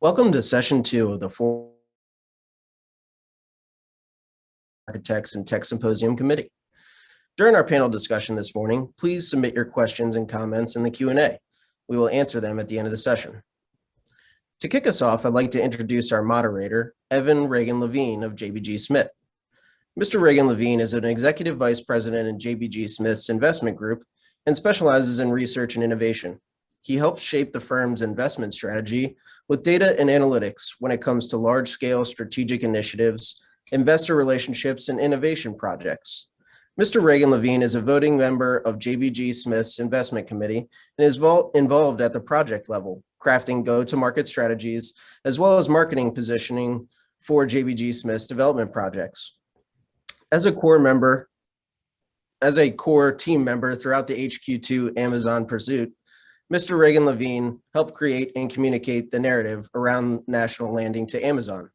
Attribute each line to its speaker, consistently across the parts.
Speaker 1: Welcome to session 2 of the Four Architects and Tech Symposium Committee. During our panel discussion this morning, please submit your questions and comments in the Q&A. We will answer them at the end of the session. To kick us off, I'd like to introduce our moderator, Evan Reagan-Levine of JBG Smith. Mr. Reagan-Levine is an Executive Vice President in JBG Smith's investment group and specializes in research and innovation. He helps shape the firm's investment strategy with data and analytics when it comes to large-scale strategic initiatives, investor relationships, and innovation projects. Mr. Reagan-Levine is a voting member of JBG Smith's investment committee and is involved at the project level, crafting go-to-market strategies, as well as marketing positioning for JBG Smith's development projects. As a core team member throughout the HQ2 Amazon pursuit, Mr. Reagan-Levine helped create and communicate the narrative around national landing to Amazon.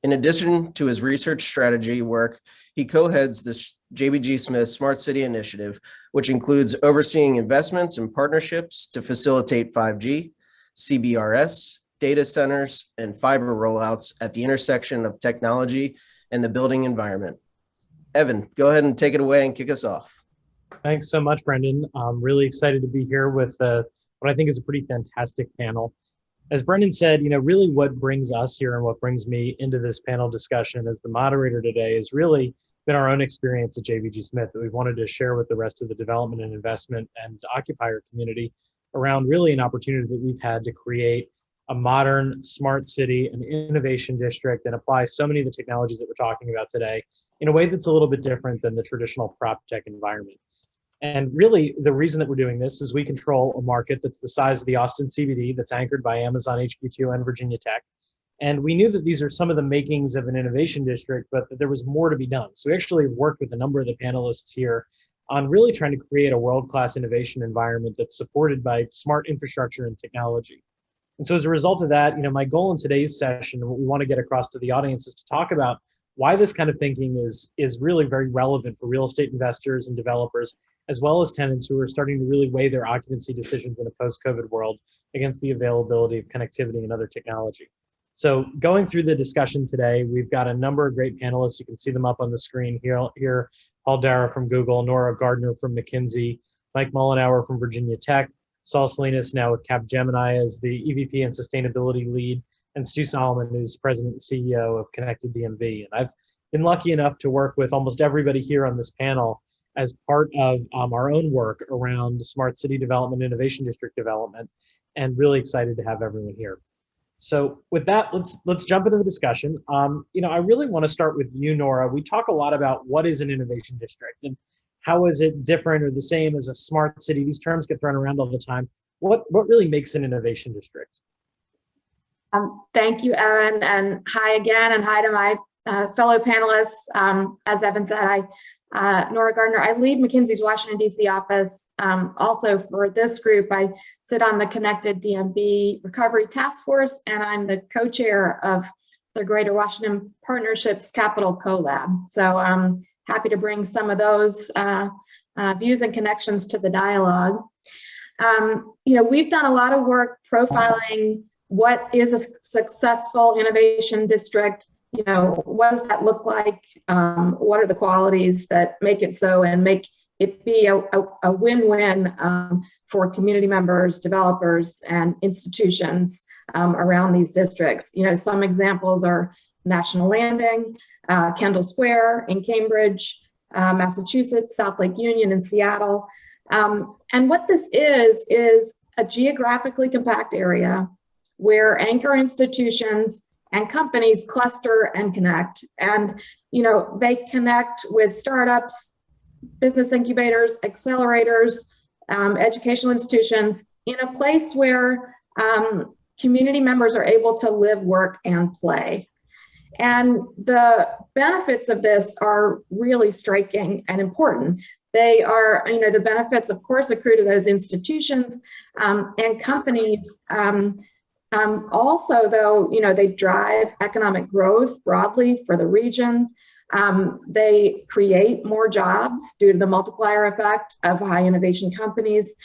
Speaker 1: In addition to his research strategy work, he co-heads this JBG Smith Smart City Initiative, which includes overseeing investments and partnerships to facilitate 5G, CBRS, data centers, and fiber rollouts at the intersection of technology and the building environment. Evan, go ahead and take it away and kick us off.
Speaker 2: Thanks so much, Brendan. I'm really excited to be here with what I think is a pretty fantastic panel. As Brendan said, really what brings us here and what brings me into this panel discussion as the moderator today has really been our own experience at JBG Smith that we've wanted to share with the rest of the development and investment and occupier community around really an opportunity that we've had to create a modern smart city, an innovation district, and apply so many of the technologies that we're talking about today in a way that's a little bit different than the traditional prop tech environment. And really, the reason that we're doing this is we control a market that's the size of the Austin CBD that's anchored by Amazon HQ2 and Virginia Tech. And we knew that these are some of the makings of an innovation district, but that there was more to be done. So we actually worked with a number of the panelists here on really trying to create a world-class innovation environment that's supported by smart infrastructure and technology. And so as a result of that, my goal in today's session and what we want to get across to the audience is to talk about why this kind of thinking is really very relevant for real estate investors and developers, as well as tenants who are starting to really weigh their occupancy decisions in a post-COVID world against the availability of connectivity and other technology. So going through the discussion today, we've got a number of great panelists. You can see them up on the screen here. Paul Dara from Google, Nora Gardner from McKinsey, Mike Mullenhour from Virginia Tech, Saul Salinas now with Capgemini as the EVP and Sustainability Lead, and Stu Solomon, who's President and CEO of Connected DMV. And I've been lucky enough to work with almost everybody here on this panel as part of our own work around smart city development, innovation district development, and really excited to have everyone here. So with that, let's jump into the discussion. I really want to start with you, Nora. We talk a lot about what is an innovation district and how is it different or the same as a smart city. These terms get thrown around all the time. What really makes an innovation district?
Speaker 3: Thank you, Evan, and hi again, and hi to my fellow panelists. As Evan said, Nora Gardner, I lead McKinsey's Washington, D.C. office. Also for this group, I sit on the Connected DMV Recovery Task Force, and I'm the co-chair of the Greater Washington Partnerships Capital CoLab. So I'm happy to bring some of those views and connections to the dialogue. We've done a lot of work profiling what is a successful innovation district. What does that look like? What are the qualities that make it so and make it be a win-win for community members, developers, and institutions around these districts? Some examples are National Landing, Kendall Square in Cambridge, Massachusetts, South Lake Union in Seattle. And what this is a geographically compact area where anchor institutions and companies cluster and connect. And, they connect with startups, business incubators, accelerators, educational institutions in a place where community members are able to live, work, and play. And the benefits of this are really striking and important. They are, the benefits, of course, accrue to those institutions and companies. Also, though, they drive economic growth broadly for the region. They create more jobs due to the multiplier effect of high innovation companies.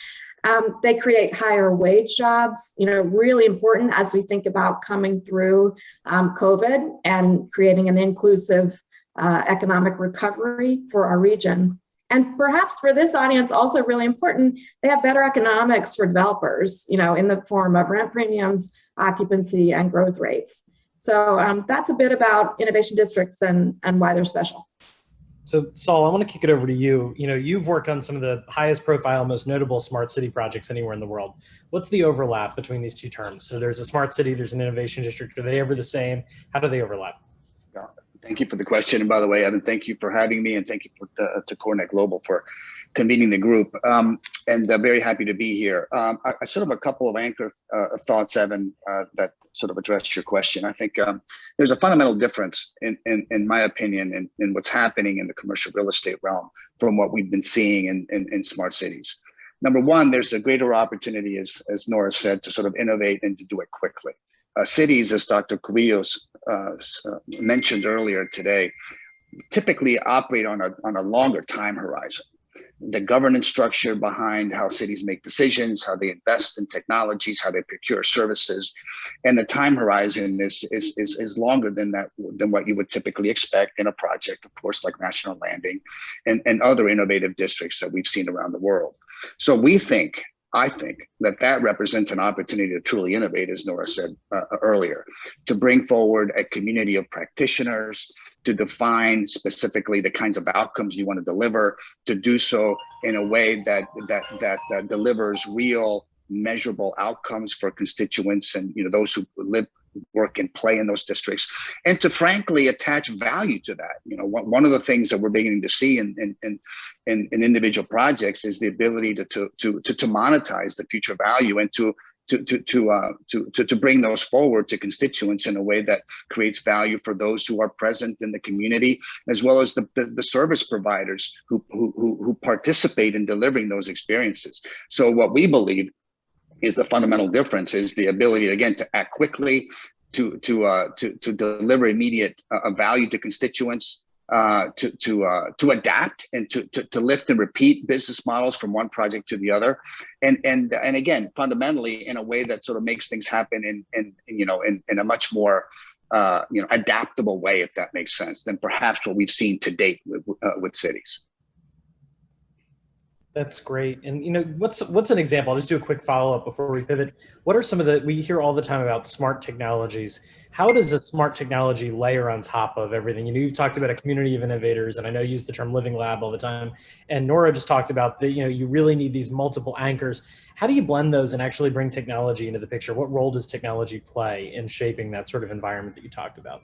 Speaker 3: They create higher wage jobs, really important as we think about coming through COVID and creating an inclusive economic recovery for our region. And perhaps for this audience, also really important, they have better economics for developers, in the form of rent premiums, occupancy, and growth rates. So that's a bit about innovation districts and why they're special.
Speaker 2: So Saul, I want to kick it over to you. You've worked on some of the highest profile, most notable smart city projects anywhere in the world. What's the overlap between these two terms? So there's a smart city, there's an innovation district. Are they ever the same? How do they overlap?
Speaker 4: Thank you for the question. And by the way, Evan, thank you for having me, and thank you to CoreNet Global for convening the group. And very happy to be here. I sort of a couple of anchor thoughts, Evan, that sort of address your question. I think there's a fundamental difference, in my opinion, in what's happening in the commercial real estate realm from what we've been seeing in smart cities. Number one, there's a greater opportunity, as Nora said, to sort of innovate and to do it quickly. Cities, as Dr. Carrillos mentioned earlier today, typically operate on a longer time horizon. The governance structure behind how cities make decisions, how they invest in technologies, how they procure services, and the time horizon is longer than what you would typically expect in a project, of course, like National Landing and other innovative districts that we've seen around the world. So I think that represents an opportunity to truly innovate, as Nora said earlier, to bring forward a community of practitioners, to define specifically the kinds of outcomes you want to deliver, to do so in a way that delivers real, measurable outcomes for constituents and those who live, work, and play in those districts, and to frankly attach value to that. One of the things that we're beginning to see in individual projects is the ability to monetize the future value and to bring those forward to constituents in a way that creates value for those who are present in the community, as well as the service providers who participate in delivering those experiences. So what we believe is the fundamental difference is the ability, again, to act quickly, to deliver immediate value to constituents, to adapt and to lift and repeat business models from one project to the other, and again, fundamentally in a way that sort of makes things happen in a much more adaptable way, if that makes sense, than perhaps what we've seen to date with cities.
Speaker 2: That's great. And what's an example? I'll just do a quick follow-up before we pivot. What are we hear all the time about smart technologies. How does a smart technology layer on top of everything? You've talked about a community of innovators, and I know you use the term living lab all the time. And Nora just talked about you really need these multiple anchors. How do you blend those and actually bring technology into the picture? What role does technology play in shaping that sort of environment that you talked about?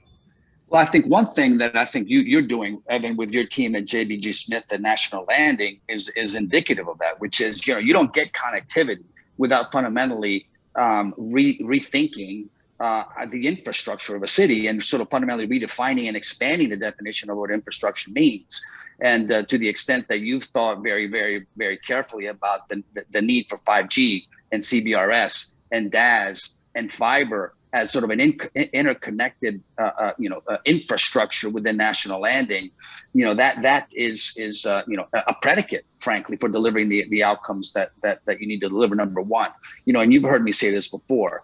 Speaker 4: Well, I think one thing that I think you're doing, Evan, with your team at JBG Smith and National Landing is indicative of that, which is, you don't get connectivity without fundamentally rethinking the infrastructure of a city and sort of fundamentally redefining and expanding the definition of what infrastructure means. And to the extent that you've thought very, very, very carefully about the need for 5G and CBRS and DAS and fiber as sort of an interconnected, infrastructure within National Landing, that is a predicate, frankly, for delivering the outcomes that you need to deliver. Number one, and you've heard me say this before,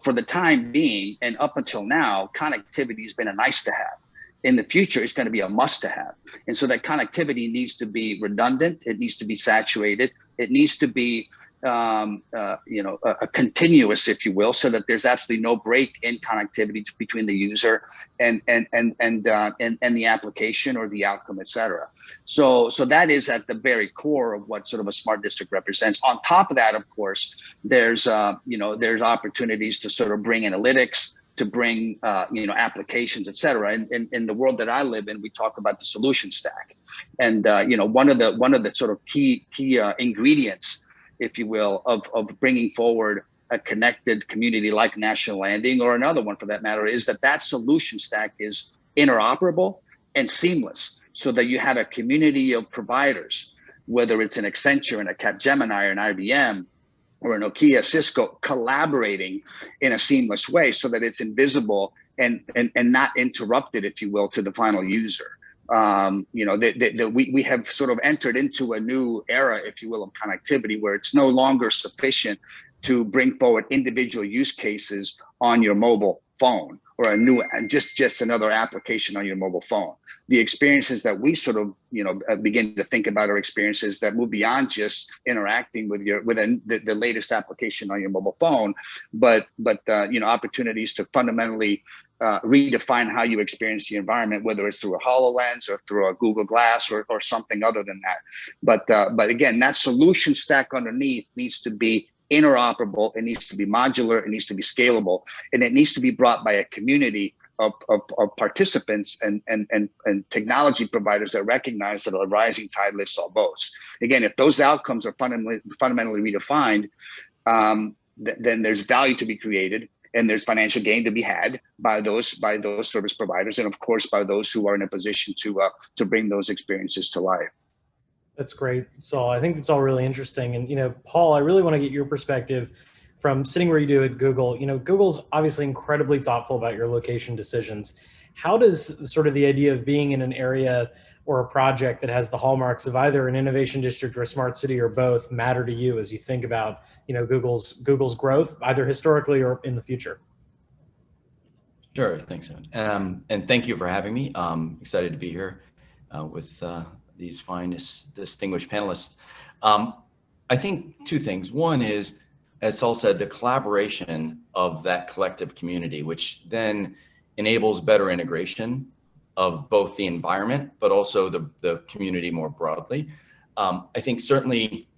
Speaker 4: for the time being and up until now, connectivity has been a nice to have. In the future, it's going to be a must to have. And so that connectivity needs to be redundant. It needs to be saturated. It needs to be a continuous, if you will, so that there's absolutely no break in connectivity between the user and the application or the outcome, et cetera. So that is at the very core of what sort of a smart district represents. On top of that, of course, there's opportunities to sort of bring analytics, to bring applications, et cetera. And in the world that I live in, we talk about the solution stack, and one of the sort of key ingredients, if you will, of bringing forward a connected community like National Landing, or another one for that matter, is that solution stack is interoperable and seamless, so that you have a community of providers, whether it's an Accenture and a Capgemini or an IBM or a Nokia, Cisco, collaborating in a seamless way so that it's invisible and not interrupted, if you will, to the final user. We have sort of entered into a new era, if you will, of connectivity, where it's no longer sufficient to bring forward individual use cases on your mobile phone or just another application on your mobile phone. The experiences that we sort of begin to think about are experiences that move beyond just interacting with the latest application on your mobile phone, but opportunities to fundamentally redefine how you experience the environment, whether it's through a HoloLens or through a Google Glass or something other than that. But again, that solution stack underneath needs to be interoperable, it needs to be modular, it needs to be scalable, and it needs to be brought by a community of participants and technology providers that recognize that a rising tide lifts all boats. Again, if those outcomes are fundamentally redefined, then there's value to be created, and there's financial gain to be had by those service providers, and of course by those who are in a position to bring those experiences to life.
Speaker 2: That's great, Saul. I think it's all really interesting. And, Paul, I really want to get your perspective from sitting where you do at Google. Google's obviously incredibly thoughtful about your location decisions. How does sort of the idea of being in an area or a project that has the hallmarks of either an innovation district or a smart city or both matter to you as you think about, Google's growth, either historically or in the future?
Speaker 5: Sure, thanks, Evan. And thank you for having me. Excited to be here with these fine, distinguished panelists. I think two things. One is, as Saul said, the collaboration of that collective community, which then enables better integration of both the environment, but also the community more broadly. I think certainly,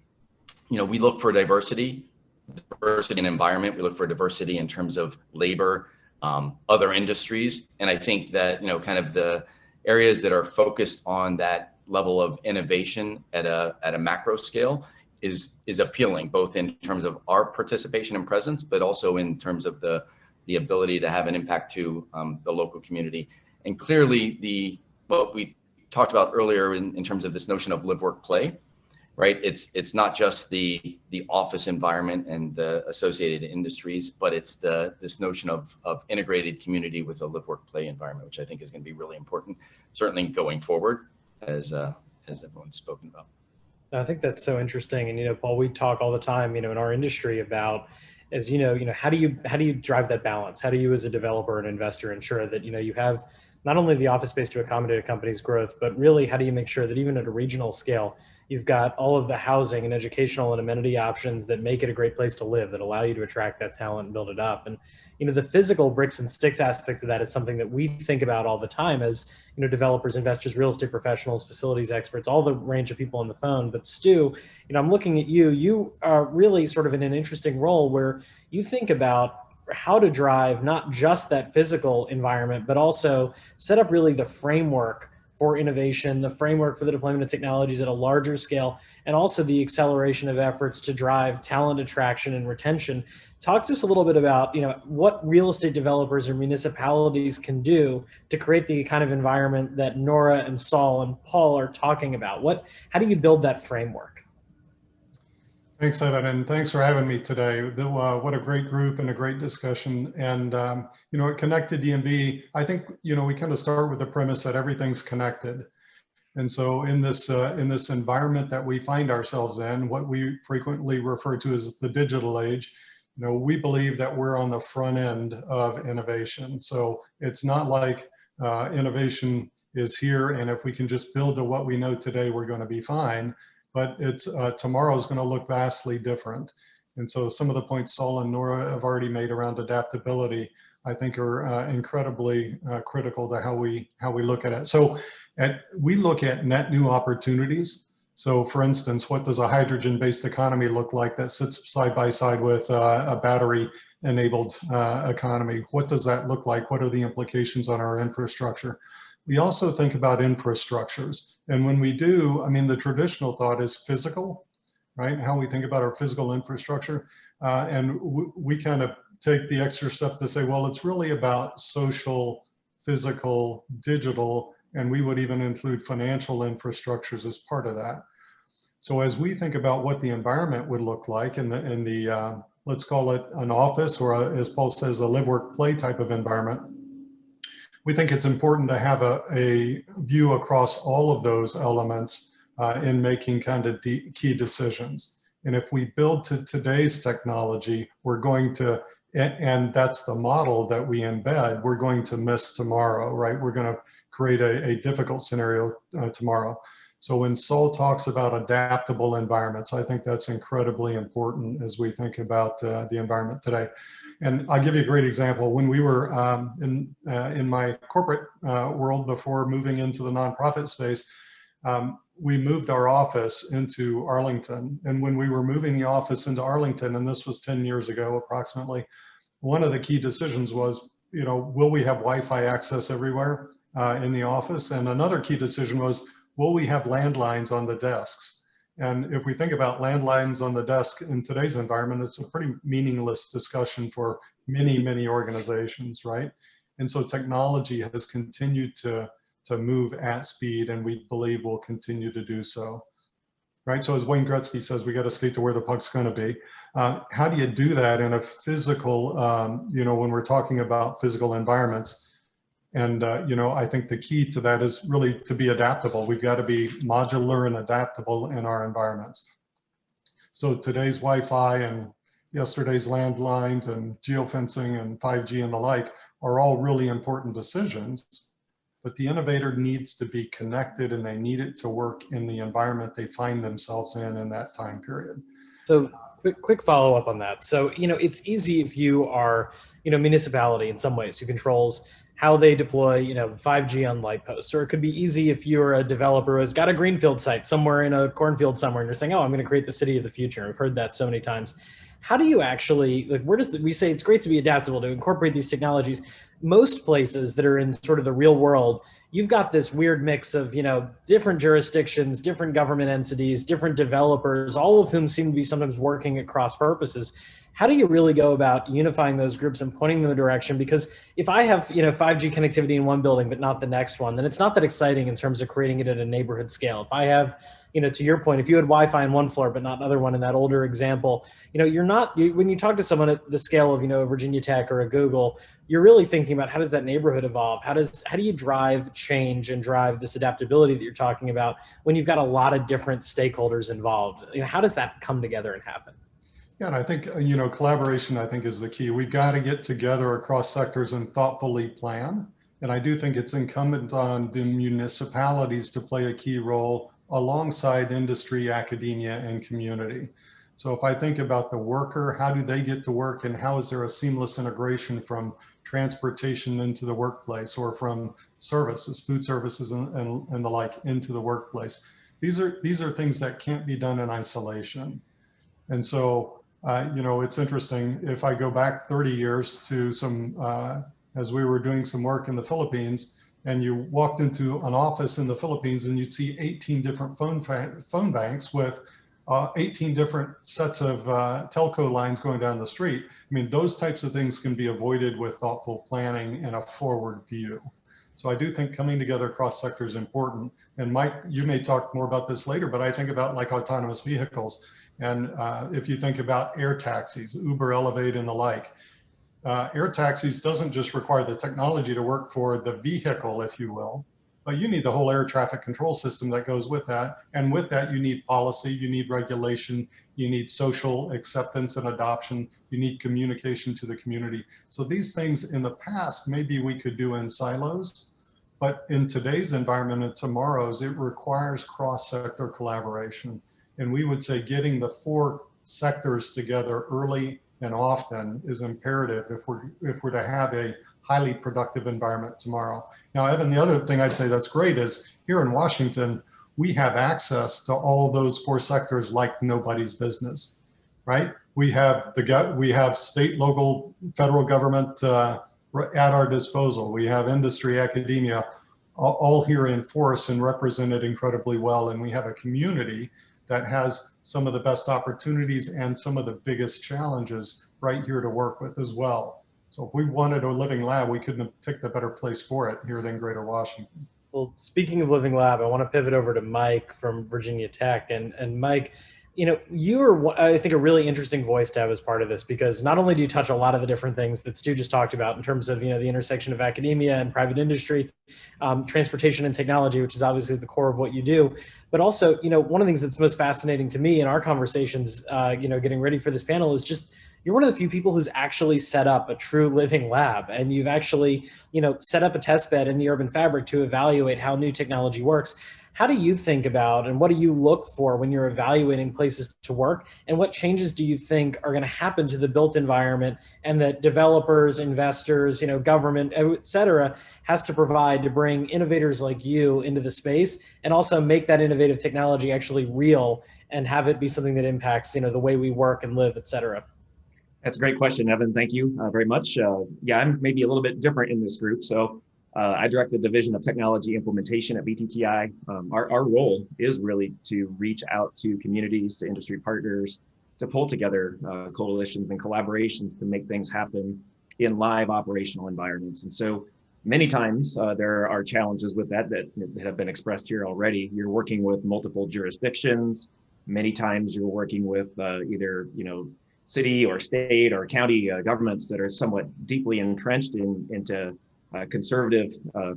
Speaker 5: we look for diversity in environment. We look for diversity in terms of labor, other industries. And I think that, kind of the areas that are focused on that level of innovation at a macro scale is appealing, both in terms of our participation and presence, but also in terms of the ability to have an impact to the local community. And clearly what we talked about earlier in terms of this notion of live, work, play, right? It's not just the office environment and the associated industries, but it's this notion of integrated community with a live, work, play environment, which I think is going to be really important, certainly going forward, as everyone's spoken about.
Speaker 2: I think that's so interesting. And, Paul, we talk all the time, in our industry about, as how do you drive that balance? How do you as a developer and investor ensure that, you have not only the office space to accommodate a company's growth, but really how do you make sure that even at a regional scale, you've got all of the housing and educational and amenity options that make it a great place to live, that allow you to attract that talent and build it up. And, the physical bricks and sticks aspect of that is something that we think about all the time as, developers, investors, real estate professionals, facilities experts, all the range of people on the phone. But Stu, I'm looking at you. You are really sort of in an interesting role where you think about how to drive not just that physical environment, but also set up really the framework for innovation, the framework for the deployment of technologies at a larger scale, and also the acceleration of efforts to drive talent attraction and retention. Talk to us a little bit about, what real estate developers or municipalities can do to create the kind of environment that Nora and Saul and Paul are talking about. How do you build that framework?
Speaker 6: Thanks, Evan, and thanks for having me today. What a great group and a great discussion. And, at Connected DMV, I think, we kind of start with the premise that everything's connected. And so in this environment that we find ourselves in, what we frequently refer to as the digital age, we believe that we're on the front end of innovation. So it's not like innovation is here, and if we can just build to what we know today, we're going to be fine. But it's tomorrow is going to look vastly different. And so some of the points Saul and Nora have already made around adaptability, I think are incredibly critical to how we look at it. So we look at net new opportunities. So for instance, what does a hydrogen-based economy look like that sits side by side with a battery-enabled economy? What does that look like? What are the implications on our infrastructure? We also think about infrastructures. And when we do, the traditional thought is physical, right? How we think about our physical infrastructure. And we kind of take the extra step to say, well, it's really about social, physical, digital, and we would even include financial infrastructures as part of that. So as we think about what the environment would look like in the let's call it an office, or as Paul says, a live, work, play type of environment, we think it's important to have a view across all of those elements in making kind of key decisions. And if we build to today's technology, we're going to, and that's the model that we embed, we're going to miss tomorrow, right? We're going to create a difficult scenario tomorrow. So when Saul talks about adaptable environments, I think that's incredibly important as we think about the environment today. And I'll give you a great example. When we were in my corporate world before moving into the nonprofit space, we moved our office into Arlington. And when we were moving the office into Arlington, and this was 10 years ago approximately, one of the key decisions was, you know, will we have Wi-Fi access everywhere in the office? And another key decision was, will we have landlines on the desks? And if we think about landlines on the desk in today's environment, it's a pretty meaningless discussion for many, many organizations, right? And so technology has continued to move at speed, and we believe will continue to do so, right? So as Wayne Gretzky says, we got to skate to where the puck's going to be. How do you do that in a physical, you know, when we're talking about physical environments? And, you know, I think the key to that is really to be adaptable. We've got to be modular and adaptable in our environments. So today's Wi-Fi and yesterday's landlines and geofencing and 5G and the like are all really important decisions. But the innovator needs to be connected, and they need it to work in the environment they find themselves in that time period.
Speaker 2: So quick follow up on that. So, you know, it's easy if you are, you know, municipality in some ways who controls how they deploy, you know, 5G on light posts, or it could be easy if you're a developer who has got a greenfield site somewhere in a cornfield somewhere, and you're saying, oh, I'm going to create the city of the future. We've heard that so many times. How do you actually, like, where does we say it's great to be adaptable, to incorporate these technologies? Most places that are in sort of the real world, you've got this weird mix of, you know, different jurisdictions, different government entities, different developers, all of whom seem to be sometimes working at cross purposes. How do you really go about unifying those groups and pointing them in a direction? Because if I have, you know, 5G connectivity in one building, but not the next one, then it's not that exciting in terms of creating it at a neighborhood scale. If I have, you know, to your point, if you had Wi-Fi in one floor, but not another one in that older example, you know, you're not, when you talk to someone at the scale of, you know, a Virginia Tech or a Google, you're really thinking about how does that neighborhood evolve? How do you drive change and drive this adaptability that you're talking about when you've got a lot of different stakeholders involved? You know, how does that come together and happen?
Speaker 6: Yeah, and I think, you know, collaboration, I think, is the key. We've got to get together across sectors and thoughtfully plan. And I do think it's incumbent on the municipalities to play a key role alongside industry, academia, and community. So if I think about the worker, how do they get to work, and how is there a seamless integration from transportation into the workplace, or from services, food services and the like into the workplace? These are things that can't be done in isolation. And so, you know, it's interesting, if I go back 30 years to some, as we were doing some work in the Philippines, and you walked into an office in the Philippines and you'd see 18 different phone banks with 18 different sets of telco lines going down the street. I mean, those types of things can be avoided with thoughtful planning and a forward view. So I do think coming together across sectors is important. And Mike, you may talk more about this later, but I think about like autonomous vehicles. And if you think about air taxis, Uber, Elevate, and the like, air taxis doesn't just require the technology to work for the vehicle, if you will, but you need the whole air traffic control system that goes with that. And with that, you need policy, you need regulation, you need social acceptance and adoption, you need communication to the community. So these things in the past, maybe we could do in silos, but in today's environment and tomorrow's, it requires cross-sector collaboration. And we would say getting the four sectors together early and often is imperative if we're to have a highly productive environment tomorrow. Now, Evan, the other thing I'd say that's great is here in Washington, we have access to all those four sectors like nobody's business, right? We have state, local, federal government at our disposal. We have industry, academia, all here in force and represented incredibly well. And we have a community that has some of the best opportunities and some of the biggest challenges right here to work with as well. So if we wanted a living lab, we couldn't have picked a better place for it here than Greater Washington.
Speaker 2: Well, speaking of living lab, I want to pivot over to Mike from Virginia Tech. And Mike, you are, I think, a really interesting voice to have as part of this, because not only do you touch a lot of the different things that Stu just talked about in terms of, the intersection of academia and private industry, transportation and technology, which is obviously the core of what you do, but also, one of the things that's most fascinating to me in our conversations, getting ready for this panel is just, you're one of the few people who's actually set up a true living lab, and you've actually, set up a test bed in the urban fabric to evaluate how new technology works. How do you think about, and what do you look for when you're evaluating places to work? And what changes do you think are going to happen to the built environment, and that developers, investors, government, et cetera, has to provide to bring innovators like you into the space, and also make that innovative technology actually real and have it be something that impacts, the way we work and live, et cetera?
Speaker 7: That's a great question, Evan. Thank you very much. Yeah, I'm maybe a little bit different in this group. So I direct the Division of Technology Implementation at BTTI. Our role is really to reach out to communities, to industry partners, to pull together coalitions and collaborations to make things happen in live operational environments. And so many times there are challenges with that have been expressed here already. You're working with multiple jurisdictions. Many times you're working with either, city or state or county governments that are somewhat deeply entrenched into conservative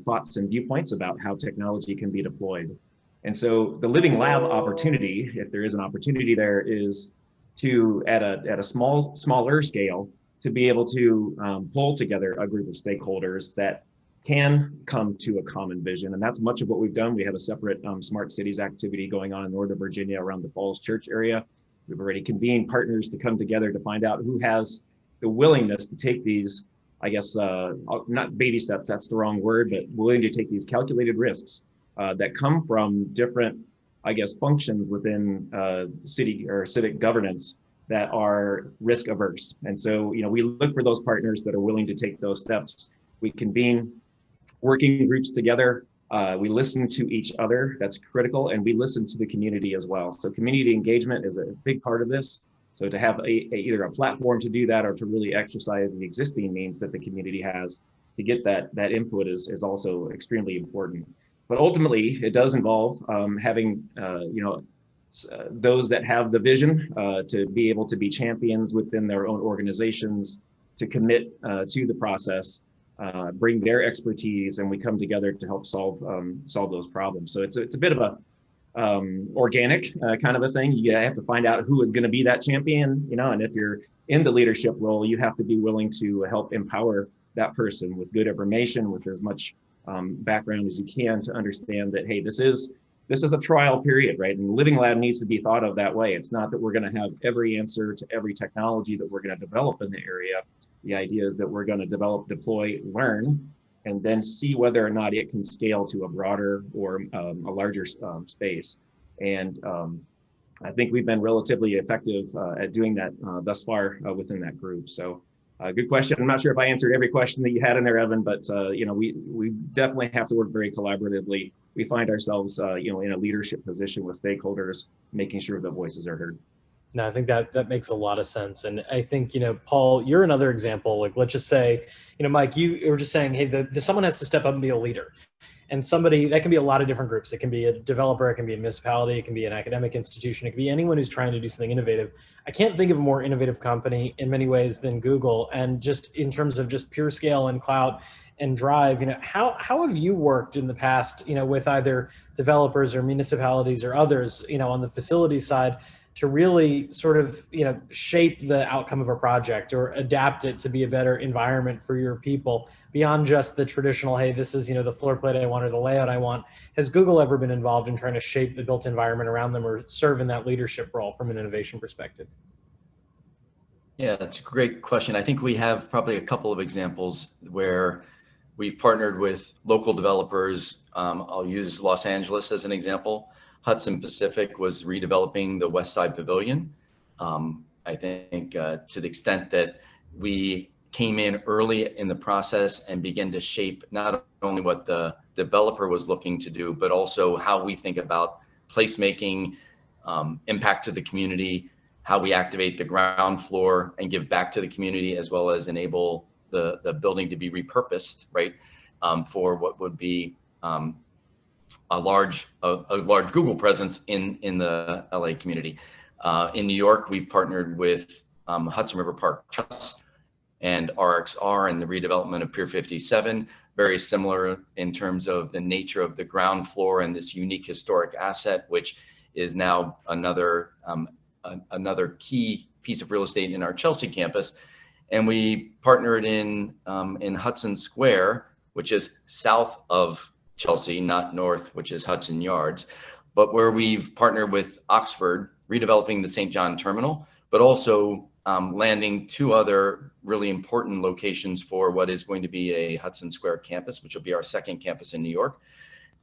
Speaker 7: thoughts and viewpoints about how technology can be deployed. And so the living lab opportunity, if there is an opportunity there, is to, at a smaller scale, to be able to pull together a group of stakeholders that can come to a common vision. And that's much of what we've done. We have a separate Smart Cities activity going on in Northern Virginia around the Falls Church area. We've already convened partners to come together to find out who has the willingness to take these, I guess, not baby steps, that's the wrong word, but willing to take these calculated risks that come from different, I guess, functions within city or civic governance that are risk averse. And so, we look for those partners that are willing to take those steps. We convene working groups together. We listen to each other, that's critical, and we listen to the community as well. So community engagement is a big part of this. So to have either a platform to do that, or to really exercise the existing means that the community has to get that input is also extremely important. But ultimately, it does involve having those that have the vision to be able to be champions within their own organizations, to commit to the process, bring their expertise, and we come together to help solve those problems. So it's a bit of a organic kind of a thing. You have to find out who is going to be that champion, and if you're in the leadership role, you have to be willing to help empower that person with good information, with as much background as you can, to understand that, hey, this is a trial period, right? And the Living Lab needs to be thought of that way. It's not that we're going to have every answer to every technology that we're going to develop in the area. The idea is that we're going to develop, deploy, learn, and then see whether or not it can scale to a broader or a larger space. And I think we've been relatively effective at doing that thus far within that group. So good question. I'm not sure if I answered every question that you had in there, Evan, but we definitely have to work very collaboratively. We find ourselves in a leadership position with stakeholders, making sure that voices are heard.
Speaker 2: No, I think that makes a lot of sense. And I think, Paul, you're another example. Like, let's just say, Mike, you were just saying, hey, someone has to step up and be a leader. And somebody, that can be a lot of different groups. It can be a developer, it can be a municipality, it can be an academic institution, it can be anyone who's trying to do something innovative. I can't think of a more innovative company in many ways than Google. And just in terms of just pure scale and clout and drive, how have you worked in the past, with either developers or municipalities or others, on the facility side, to really sort of, shape the outcome of a project or adapt it to be a better environment for your people beyond just the traditional, hey, this is, the floor plate I want or the layout I want? Has Google ever been involved in trying to shape the built environment around them or serve in that leadership role from an innovation perspective?
Speaker 5: Yeah, that's a great question. I think we have probably a couple of examples where we've partnered with local developers. I'll use Los Angeles as an example. Hudson Pacific was redeveloping the West Side Pavilion. I think to the extent that we came in early in the process and began to shape not only what the developer was looking to do, but also how we think about placemaking, impact to the community, how we activate the ground floor and give back to the community, as well as enable the building to be repurposed, right, for what would be a large Google presence in the LA community. In New York, we've partnered with Hudson River Park Trust and RXR and the redevelopment of Pier 57. Very similar in terms of the nature of the ground floor and this unique historic asset, which is now another key piece of real estate in our Chelsea campus. And we partnered in Hudson Square, which is south of Chelsea, not north, which is Hudson Yards, but where we've partnered with Oxford, redeveloping the St. John Terminal, but also landing two other really important locations for what is going to be a Hudson Square campus, which will be our second campus in New York.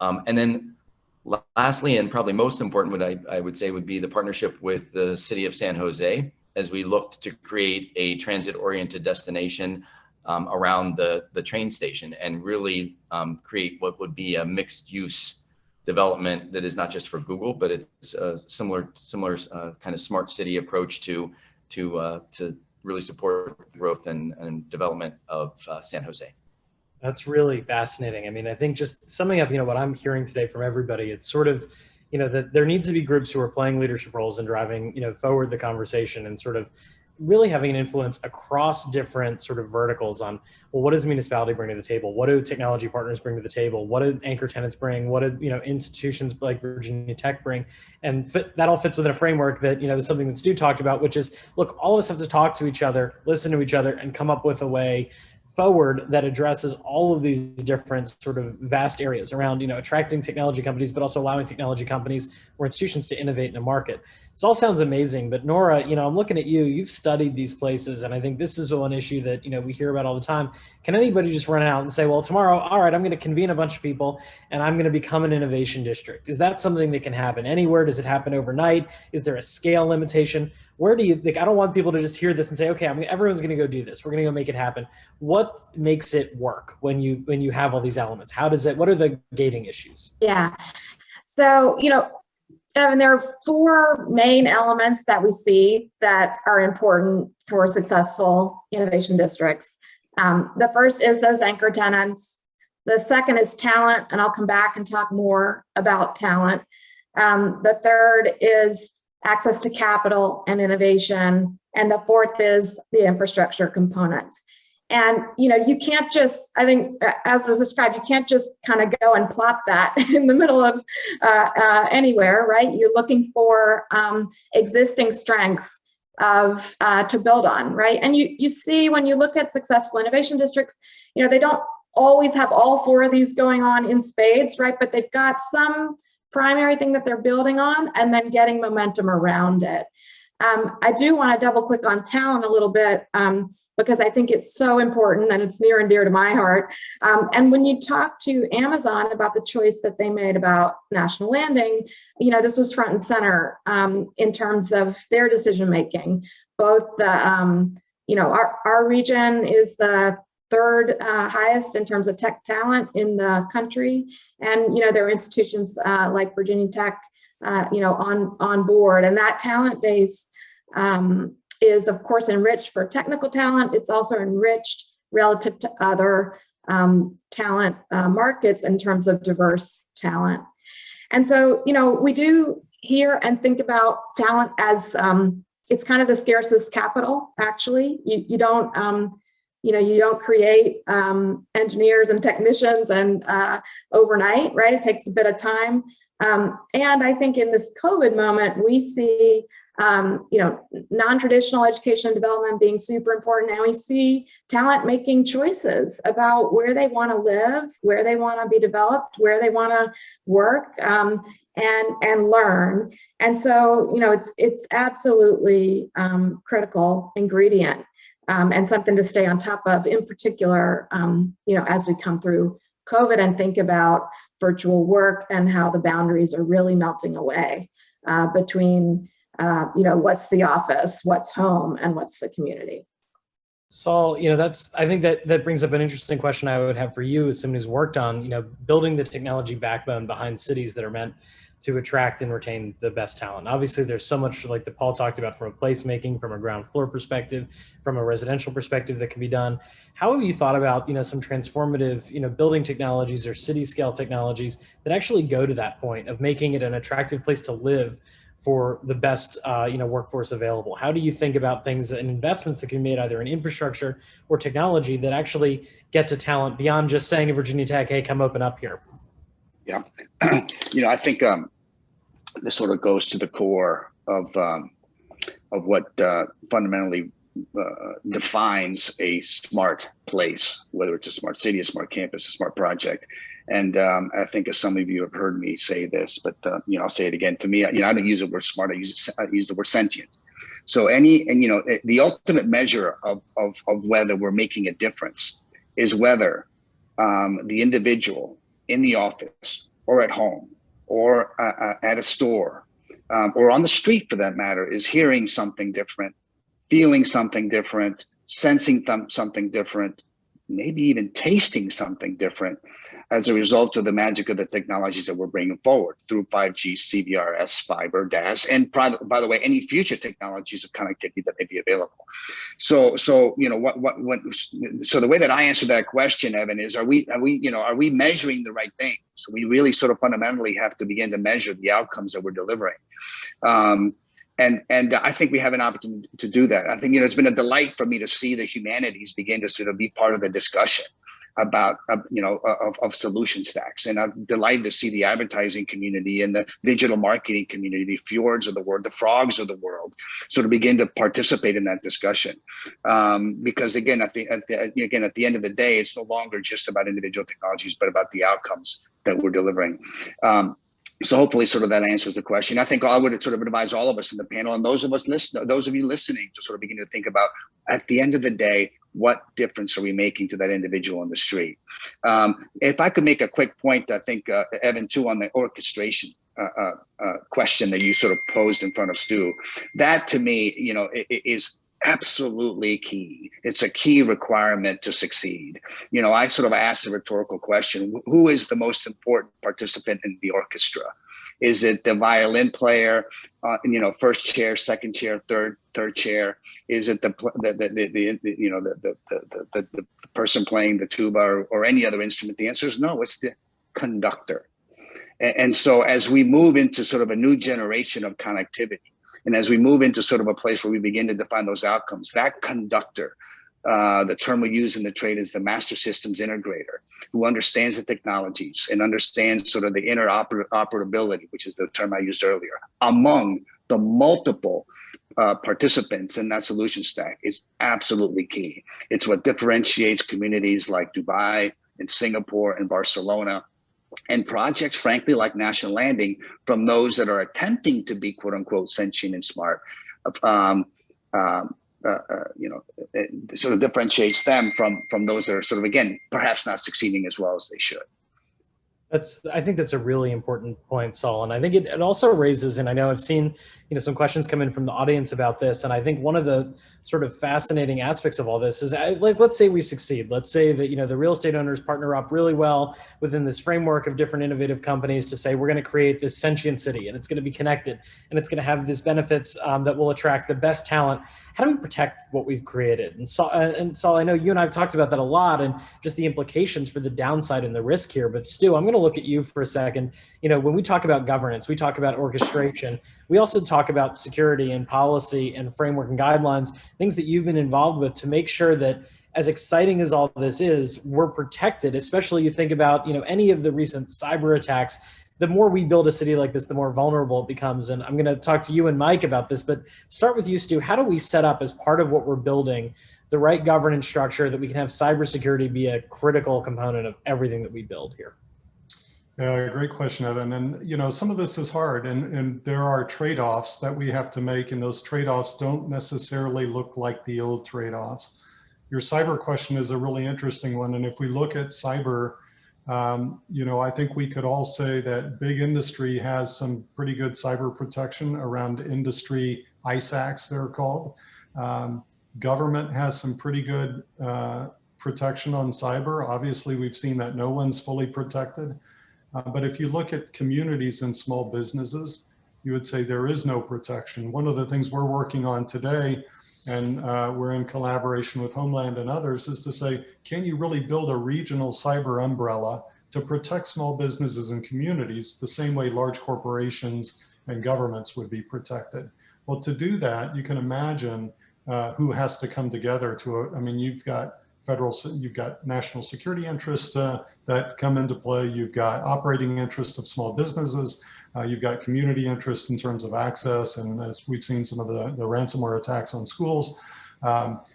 Speaker 5: And then lastly, and probably most important, what I would say would be the partnership with the city of San Jose, as we looked to create a transit-oriented destination around the train station and really create what would be a mixed-use development that is not just for Google, but it's a similar kind of smart city approach to really support growth and development of San Jose.
Speaker 2: That's really fascinating. I mean, I think just summing up, what I'm hearing today from everybody, it's sort of, that there needs to be groups who are playing leadership roles and driving, forward the conversation and sort of really having an influence across different sort of verticals on, well, what does the municipality bring to the table? What do technology partners bring to the table? What do anchor tenants bring? What do, institutions like Virginia Tech bring? And that all fits within a framework that, is something that Stu talked about, which is, look, all of us have to talk to each other, listen to each other, and come up with a way forward that addresses all of these different sort of vast areas around, attracting technology companies, but also allowing technology companies or institutions to innovate in a market. This all sounds amazing, but Nora, I'm looking at you, you've studied these places, and I think this is one issue that, we hear about all the time. Can anybody just run out and say, well, tomorrow, all right, I'm going to convene a bunch of people and I'm going to become an innovation district? Is that something that can happen anywhere? Does it happen overnight? Is there a scale limitation? Where do you think, I don't want people to just hear this and say, okay, everyone's going to go do this. We're going to go make it happen. What makes it work when you have all these elements? What are the gating issues?
Speaker 3: Yeah. So, Evan, there are four main elements that we see that are important for successful innovation districts. The first is those anchor tenants. The second is talent, and I'll come back and talk more about talent. The third is access to capital and innovation. And the fourth is the infrastructure components. And, you can't just, I think, as was described, you can't just kind of go and plop that in the middle of anywhere, right? You're looking for existing strengths to build on, right? And you see when you look at successful innovation districts, they don't always have all four of these going on in spades, right? But they've got some primary thing that they're building on and then getting momentum around it. I do want to double click on talent a little bit because I think it's so important and it's near and dear to my heart. And when you talk to Amazon about the choice that they made about National Landing, this was front and center in terms of their decision making. Both the, our region is the third highest in terms of tech talent in the country. And, there are institutions like Virginia Tech, on board. And that talent base is, of course, enriched for technical talent. It's also enriched relative to other talent markets in terms of diverse talent. And so, we do hear and think about talent as it's kind of the scarcest capital, actually. You don't create engineers and technicians and overnight, right? It takes a bit of time. And I think in this COVID moment, we see, non-traditional education and development being super important. And we see talent making choices about where they want to live, where they want to be developed, where they want to work, and learn. And so, it's absolutely critical ingredient. And something to stay on top of, in particular, as we come through COVID and think about virtual work and how the boundaries are really melting away between, what's the office, what's home, and what's the community.
Speaker 2: Saul, I think that brings up an interesting question I would have for you as someone who's worked on, building the technology backbone behind cities that are meant to attract and retain the best talent. Obviously, there's so much like that Paul talked about from a placemaking, from a ground floor perspective, from a residential perspective that can be done. How have you thought about, some transformative, building technologies or city scale technologies that actually go to that point of making it an attractive place to live for the best workforce available? How do you think about things and investments that can be made either in infrastructure or technology that actually get to talent beyond just saying to Virginia Tech, hey, come open up here?
Speaker 4: Yeah, I think this sort of goes to the core of what fundamentally defines a smart place, whether it's a smart city, a smart campus, a smart project. And I think as some of you have heard me say this, but I'll say it again. To me, I don't use the word smart. I use the word sentient. So the ultimate measure of whether we're making a difference is whether the individual in the office or at home or at a store or on the street, for that matter, is hearing something different, feeling something different, sensing something different, maybe even tasting something different as a result of the magic of the technologies that we're bringing forward through 5G, CBRS, fiber, DAS, and by the way, any future technologies of connectivity that may be available. So so the way that I answer that question, Evan, is are we measuring the right things? We really sort of fundamentally have to begin to measure the outcomes that we're delivering. And I think we have an opportunity to do that. I think, it's been a delight for me to see the humanities begin to sort of be part of the discussion about, of solution stacks. And I'm delighted to see the advertising community and the digital marketing community, the Fjords of the world, the Frogs of the world, sort of begin to participate in that discussion. Because again, at the end of the day, it's no longer just about individual technologies, but about the outcomes that we're delivering. So hopefully sort of that answers the question. I think I would sort of advise all of us in the panel and those of you listening to sort of begin to think about, at the end of the day, what difference are we making to that individual in the street? If I could make a quick point, I think, Evan, too, on the orchestration question that you sort of posed in front of Stu, that to me, is absolutely key. It's a key requirement to succeed. I sort of asked a rhetorical question: who is the most important participant in the orchestra? Is it the violin player, first chair, second chair, third chair? Is it the person playing the tuba or any other instrument? The answer is no. It's the conductor. And so as we move into sort of a new generation of connectivity, and as we move into sort of a place where we begin to define those outcomes, that conductor, the term we use in the trade is the master systems integrator, who understands the technologies and understands sort of the interoperability, which is the term I used earlier, among the multiple participants in that solution stack, is absolutely key. It's what differentiates communities like Dubai and Singapore and Barcelona, and projects, frankly, like National Landing, from those that are attempting to be quote unquote sentient and smart. It sort of differentiates them from those that are sort of, again, perhaps not succeeding as well as they should.
Speaker 2: I think that's a really important point, Saul. And I think it also raises, and I know I've seen, some questions come in from the audience about this. And I think one of the sort of fascinating aspects of all this is, let's say we succeed. Let's say that, the real estate owners partner up really well within this framework of different innovative companies to say, we're going to create this sentient city, and it's going to be connected, and it's going to have these benefits that will attract the best talent. How do we protect what we've created? And Saul, I know you and I have talked about that a lot, and just the implications for the downside and the risk here. But Stu, I'm going to look at you for a second. When we talk about governance, we talk about orchestration. We also talk about security and policy and framework and guidelines, things that you've been involved with to make sure that, as exciting as all this is, we're protected. Especially you think about, any of the recent cyber attacks. The more we build a city like this, the more vulnerable it becomes. And I'm going to talk to you and Mike about this, but start with you, Stu. How do we set up, as part of what we're building, the right governance structure that we can have cybersecurity be a critical component of everything that we build here?
Speaker 6: Yeah, great question, Evan. And, some of this is hard, and there are trade-offs that we have to make, and those trade-offs don't necessarily look like the old trade-offs. Your cyber question is a really interesting one. And if we look at cyber, I think we could all say that big industry has some pretty good cyber protection around industry ISACs, they're called. Government has some pretty good protection on cyber. Obviously, we've seen that no one's fully protected. But if you look at communities and small businesses, you would say there is no protection. One of the things we're working on today, and we're in collaboration with Homeland and others, is to say, can you really build a regional cyber umbrella to protect small businesses and communities the same way large corporations and governments would be protected. Well, to do that, you can imagine who has to come together to, I mean, you've got national security interests that come into play. You've got operating interests of small businesses. You've got community interest in terms of access. And as we've seen some of the ransomware attacks on schools.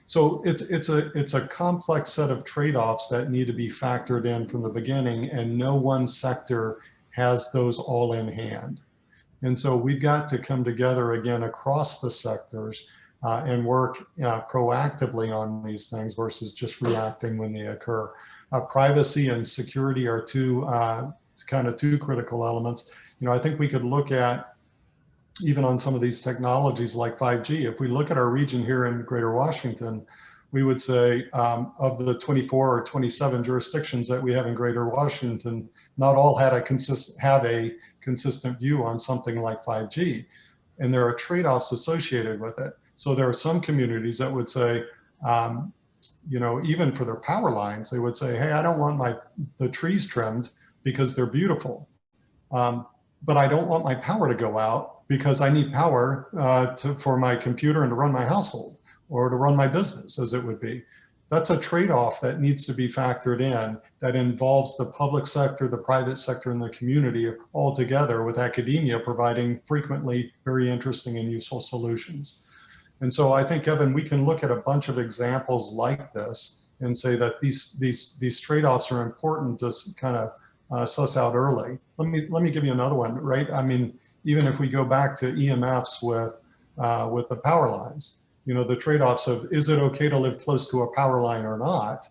Speaker 6: So it's a complex set of trade-offs that need to be factored in from the beginning, and no one sector has those all in hand. And so we've got to come together again across the sectors and work proactively on these things versus just reacting when they occur. Privacy and security are two critical elements. You know, I think we could look at, even on some of these technologies like 5G, if we look at our region here in Greater Washington, we would say of the 24 or 27 jurisdictions that we have in Greater Washington, not all have a consistent view on something like 5G. And there are trade-offs associated with it. So there are some communities that would say, you know, even for their power lines, they would say, hey, I don't want the trees trimmed because they're beautiful. But I don't want my power to go out because I need power for my computer and to run my household or to run my business, as it would be. That's a trade-off that needs to be factored in that involves the public sector, the private sector, and the community all together, with academia providing frequently very interesting and useful solutions. And so I think, Evan, we can look at a bunch of examples like this and say that these trade-offs are important to kind of suss out early. Let me give you another one, right? I mean, even if we go back to EMFs with the power lines, you know, the trade-offs of, is it okay to live close to a power line or not,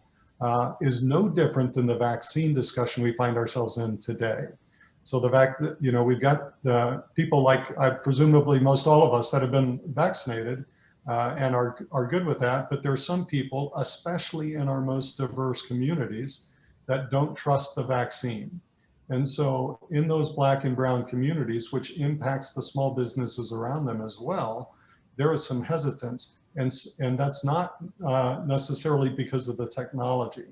Speaker 6: is no different than the vaccine discussion we find ourselves in today. So the fact that, you know, we've got the people like presumably most all of us that have been vaccinated and are good with that, but there's some people, especially in our most diverse communities, that don't trust the vaccine. And so in those Black and brown communities, which impacts the small businesses around them as well, there is some hesitance, and that's not necessarily because of the technology.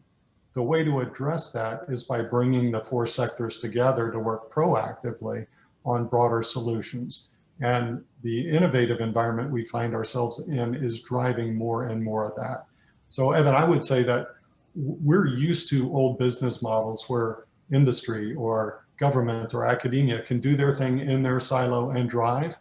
Speaker 6: The way to address that is by bringing the four sectors together to work proactively on broader solutions. And the innovative environment we find ourselves in is driving more and more of that. So Evan, I would say that we're used to old business models where industry or government or academia can do their thing in their silo and drive.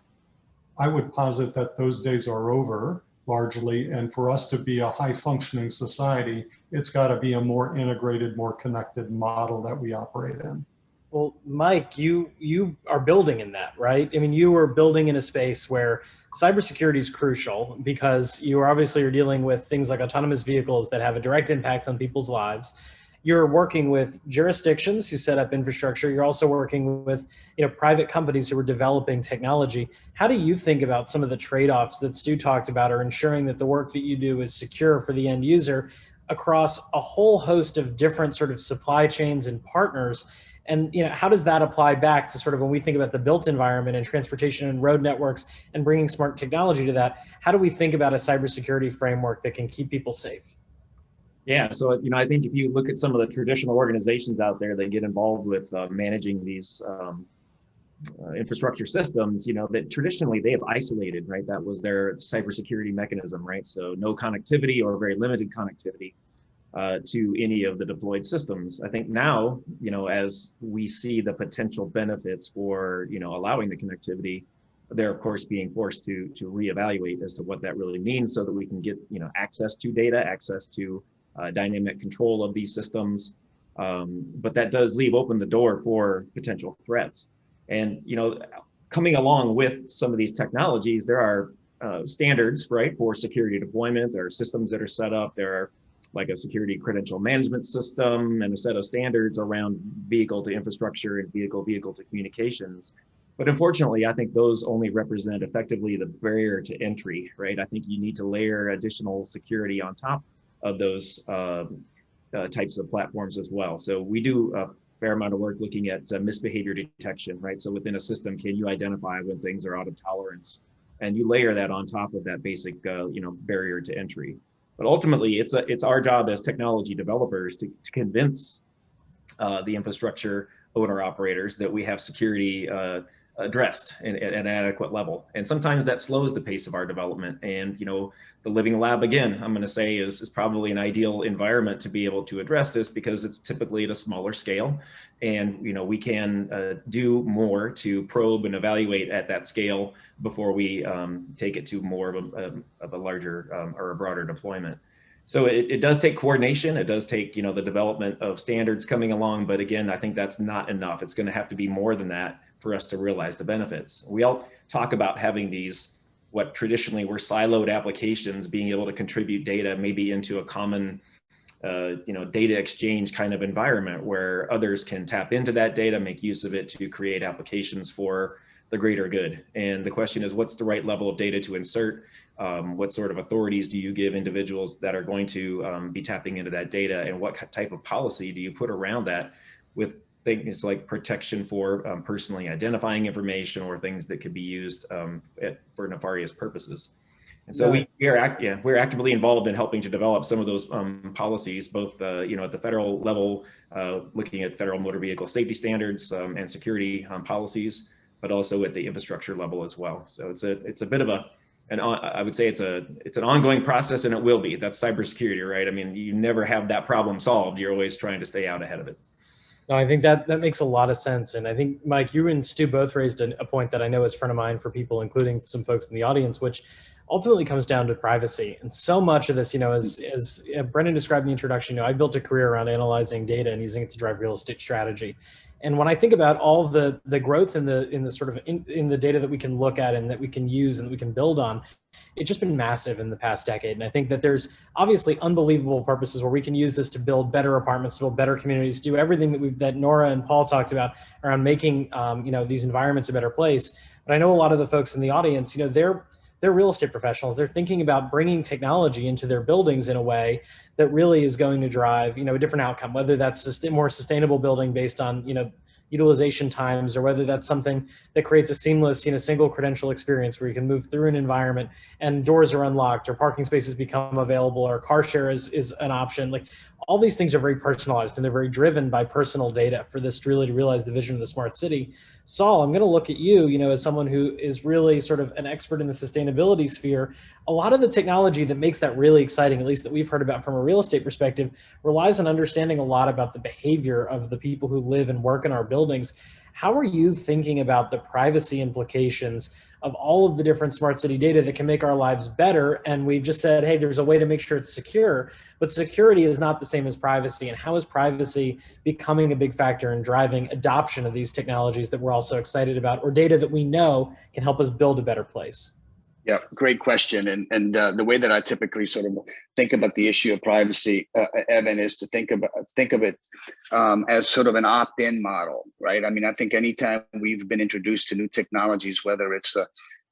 Speaker 6: I would posit that those days are over largely, and for us to be a high functioning society, it's got to be a more integrated, more connected model that we operate in.
Speaker 2: Well, Mike, you are building in that, right? I mean, you are building in a space where cybersecurity is crucial because you obviously are dealing with things like autonomous vehicles that have a direct impact on people's lives. You're working with jurisdictions who set up infrastructure. You're also working with, you know, private companies who are developing technology. How do you think about some of the trade-offs that Stu talked about, or ensuring that the work that you do is secure for the end user across a whole host of different sort of supply chains and partners? And, you know, how does that apply back to sort of when we think about the built environment and transportation and road networks and bringing smart technology to that? How do we think about a cybersecurity framework that can keep people safe?
Speaker 7: Yeah, so, you know, I think if you look at some of the traditional organizations out there that get involved with managing these infrastructure systems, you know, that traditionally they have isolated, right? That was their cybersecurity mechanism, right? So no connectivity or very limited connectivity to any of the deployed systems. I think now, you know, as we see the potential benefits for, you know, allowing the connectivity, they're of course being forced to reevaluate as to what that really means, so that we can get, you know, access to data, access to dynamic control of these systems. But that does leave open the door for potential threats. And, you know, coming along with some of these technologies, there are standards, right, for security deployment. There are systems that are set up. There are like a security credential management system and a set of standards around vehicle to infrastructure and vehicle to communications. But unfortunately, I think those only represent effectively the barrier to entry, right? I think you need to layer additional security on top of those types of platforms as well. So we do a fair amount of work looking at misbehavior detection, right? So within a system, can you identify when things are out of tolerance? And you layer that on top of that basic, you know, barrier to entry. But ultimately, it's our job as technology developers to convince the infrastructure owner operators that we have security addressed at an adequate level. And sometimes that slows the pace of our development. And, you know, the living lab, again, I'm going to say is probably an ideal environment to be able to address this, because it's typically at a smaller scale. And, you know, we can do more to probe and evaluate at that scale before we take it to more of a larger or a broader deployment. So it does take coordination. It does take, you know, the development of standards coming along. But again, I think that's not enough. It's going to have to be more than that for us to realize the benefits. We all talk about having these, what traditionally were siloed applications, being able to contribute data maybe into a common, you know, data exchange kind of environment where others can tap into that data, make use of it to create applications for the greater good. And the question is, what's the right level of data to insert? What sort of authorities do you give individuals that are going to be tapping into that data, and what type of policy do you put around that, with things like protection for personally identifying information, or things that could be used for nefarious purposes. And so we're actively involved in helping to develop some of those policies, both you know, at the federal level, looking at federal motor vehicle safety standards and security policies, but also at the infrastructure level as well. So it's a bit of I would say it's an ongoing process, and it will be. That's cybersecurity, right? I mean, you never have that problem solved. You're always trying to stay out ahead of it.
Speaker 2: No, I think that makes a lot of sense. And I think, Mike, you and Stu both raised a point that I know is front of mind for people, including some folks in the audience, which ultimately comes down to privacy. And so much of this, you know, as Brendan described in the introduction, you know, I built a career around analyzing data and using it to drive real estate strategy. And when I think about all of the growth in the sort of in the data that we can look at and that we can use and that we can build on, it's just been massive in the past decade. And I think that there's obviously unbelievable purposes where we can use this to build better apartments, to build better communities, do everything that Nora and Paul talked about around making you know, these environments a better place. But I know a lot of the folks in the audience, you know, they're real estate professionals. They're thinking about bringing technology into their buildings in a way that really is going to drive, you know, a different outcome, whether that's more sustainable building based on, you know, utilization times, or whether that's something that creates a seamless, you know, single credential experience where you can move through an environment and doors are unlocked, or parking spaces become available, or car share is an option. Like, all these things are very personalized, and they're very driven by personal data for this really to realize the vision of the smart city. Saul, I'm going to look at you, you know, as someone who is really sort of an expert in the sustainability sphere. A lot of the technology that makes that really exciting, at least that we've heard about from a real estate perspective, relies on understanding a lot about the behavior of the people who live and work in our buildings. How are you thinking about the privacy implications of all of the different smart city data that can make our lives better? And we've just said, hey, there's a way to make sure it's secure, but security is not the same as privacy. And how is privacy becoming a big factor in driving adoption of these technologies that we're also excited about, or data that we know can help us build a better place?
Speaker 4: Yeah, great question. And the way that I typically sort of think about the issue of privacy, Evan, is to think of it as sort of an opt-in model, right? I mean, I think anytime we've been introduced to new technologies, whether it's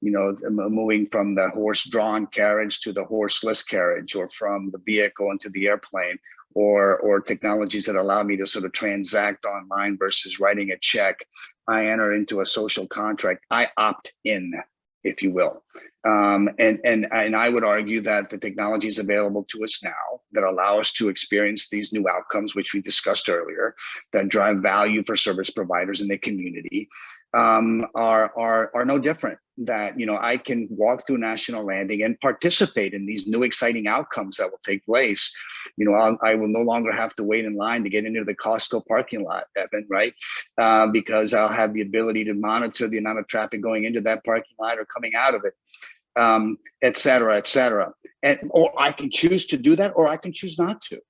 Speaker 4: you know, moving from the horse-drawn carriage to the horseless carriage, or from the vehicle into the airplane, or technologies that allow me to sort of transact online versus writing a check, I enter into a social contract. I opt in, if you will. And I would argue that the technologies available to us now that allow us to experience these new outcomes, which we discussed earlier, that drive value for service providers in the community, are no different. That, you know, I can walk through National Landing and participate in these new exciting outcomes that will take place. You know, I will no longer have to wait in line to get into the Costco parking lot, Evan, right? Because I'll have the ability to monitor the amount of traffic going into that parking lot or coming out of it, et cetera, et cetera. Or I can choose to do that, or I can choose not to.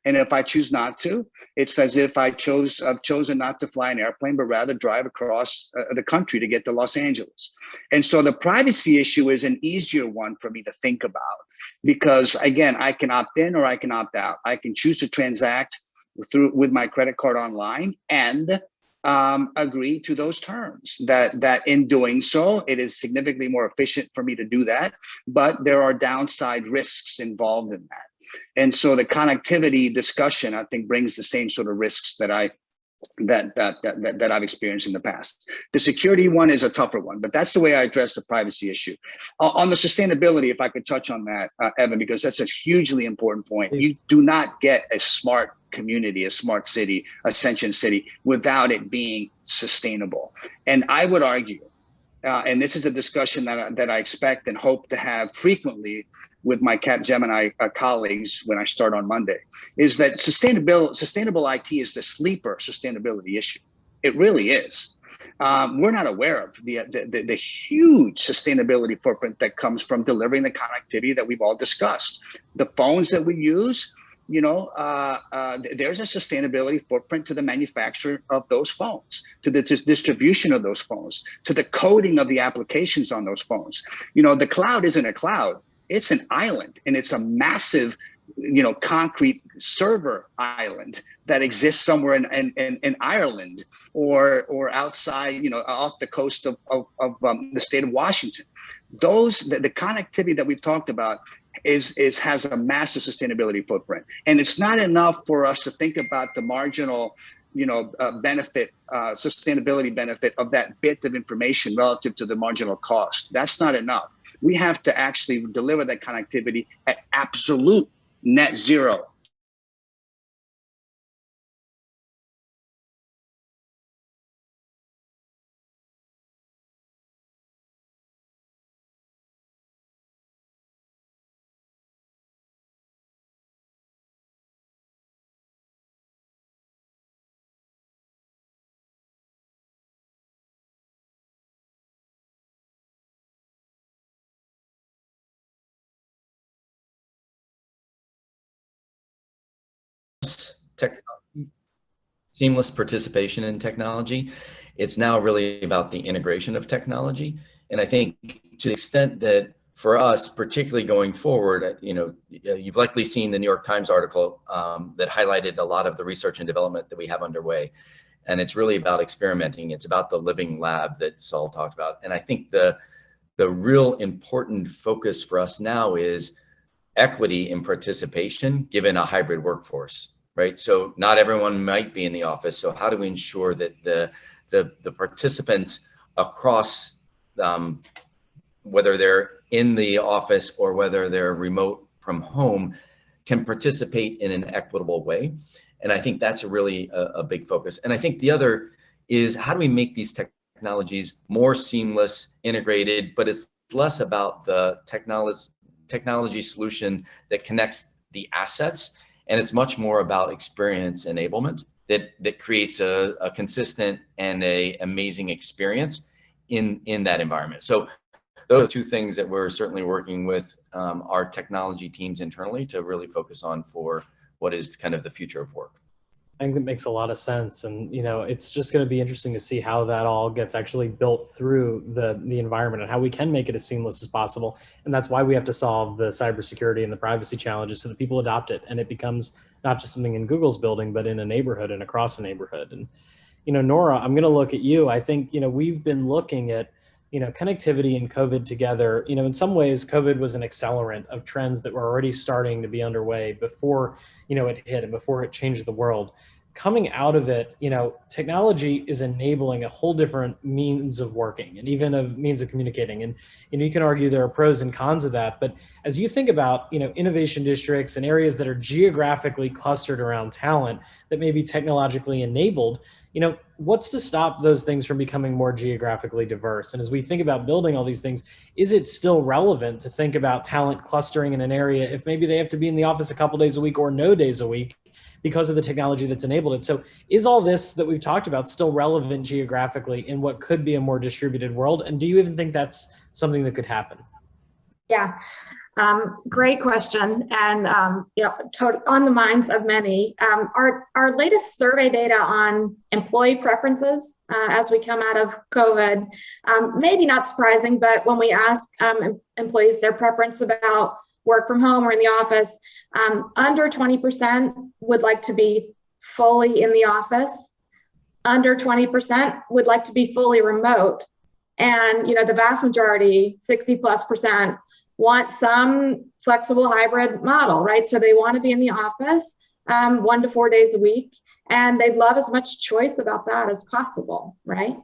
Speaker 4: And if I choose not to, it's as if I've chosen not to fly an airplane, but rather drive across the country to get to Los Angeles. And so the privacy issue is an easier one for me to think about, because again, I can opt in or I can opt out. I can choose to transact with my credit card online and agree to those terms, that in doing so, it is significantly more efficient for me to do that, but there are downside risks involved in that. And so the connectivity discussion, I think, brings the same sort of risks that I that I've experienced in the past. The security one is a tougher one, but that's the way I address the privacy issue. On the sustainability, if I could touch on that, Evan, because that's a hugely important point. You do not get a smart community, a smart city, ascension city, without it being sustainable. And I would argue, and this is a discussion that I expect and hope to have frequently with my Capgemini colleagues when I start on Monday, is that sustainable IT is the sleeper sustainability issue. It really is. We're not aware of the huge sustainability footprint that comes from delivering the connectivity that we've all discussed. The phones that we use, there's a sustainability footprint to the manufacture of those phones, to the distribution of those phones, to the coding of the applications on those phones. The cloud isn't a cloud, it's an island, and it's a massive, concrete server island that exists somewhere in Ireland or outside, off the coast of the state of Washington. The connectivity that we've talked about has a massive sustainability footprint, and it's not enough for us to think about the marginal benefit, sustainability benefit of that bit of information relative to the marginal cost. That's not enough. We have to actually deliver that connectivity at absolute net zero.
Speaker 5: Seamless participation in technology. It's now really about the integration of technology. And I think to the extent that for us, particularly going forward, you've likely seen the New York Times article that highlighted a lot of the research and development that we have underway. And it's really about experimenting. It's about the living lab that Saul talked about. And I think the real important focus for us now is equity in participation given a hybrid workforce. Right, so not everyone might be in the office. So how do we ensure that the participants across, whether they're in the office or whether they're remote from home, can participate in an equitable way? And I think that's really a big focus. And I think the other is, how do we make these technologies more seamless, integrated, but it's less about the technology solution that connects the assets. And it's much more about experience enablement that creates a consistent and a amazing experience in that environment. So those are two things that we're certainly working with our technology teams internally to really focus on for what is kind of the future of work.
Speaker 2: I think that makes a lot of sense. And, it's just going to be interesting to see how that all gets actually built through the environment and how we can make it as seamless as possible. And that's why we have to solve the cybersecurity and the privacy challenges so that people adopt it. And it becomes not just something in Google's building, but in a neighborhood and across a neighborhood. And, Nora, I'm going to look at you. I think, we've been looking at, connectivity and COVID together. In some ways, COVID was an accelerant of trends that were already starting to be underway before, it hit and before it changed the world. Coming out of it, technology is enabling a whole different means of working and even of means of communicating. And, you can argue there are pros and cons of that. But as you think about, innovation districts and areas that are geographically clustered around talent that may be technologically enabled, what's to stop those things from becoming more geographically diverse? And as we think about building all these things, is it still relevant to think about talent clustering in an area if maybe they have to be in the office a couple days a week or no days a week because of the technology that's enabled it? So is all this that we've talked about still relevant geographically in what could be a more distributed world? And do you even think that's something that could happen?
Speaker 3: Yeah. Great question, and on the minds of many. Our latest survey data on employee preferences as we come out of COVID, maybe not surprising, but when we ask employees their preference about work from home or in the office, under 20% would like to be fully in the office. Under 20% would like to be fully remote, and the vast majority, 60+%. Want some flexible hybrid model, right? So they want to be in the office 1 to 4 days a week. And they'd love as much choice about that as possible, right?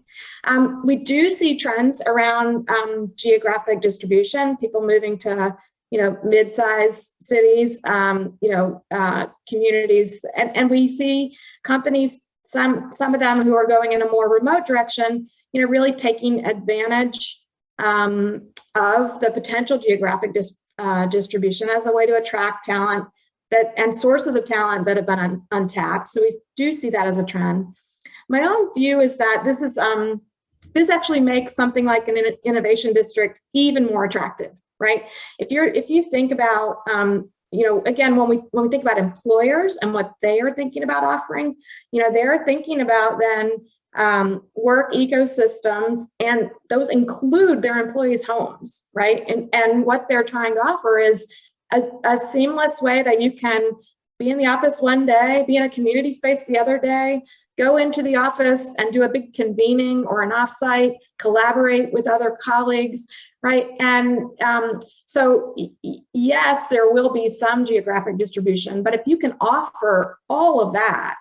Speaker 3: We do see trends around geographic distribution, people moving to, mid-sized cities, communities, and we see companies, some of them who are going in a more remote direction, really taking advantage of the potential geographic distribution as a way to attract talent and sources of talent that have been untapped. So we do see that as a trend. My own view is that this actually makes something like an innovation district even more attractive, right? If you think about, again, when we think about employers and what they are thinking about offering, they're thinking about then work ecosystems, and those include their employees' homes, right? And what they're trying to offer is a seamless way that you can be in the office one day, be in a community space the other day, go into the office and do a big convening or an offsite, collaborate with other colleagues, right? And so yes, there will be some geographic distribution, but if you can offer all of that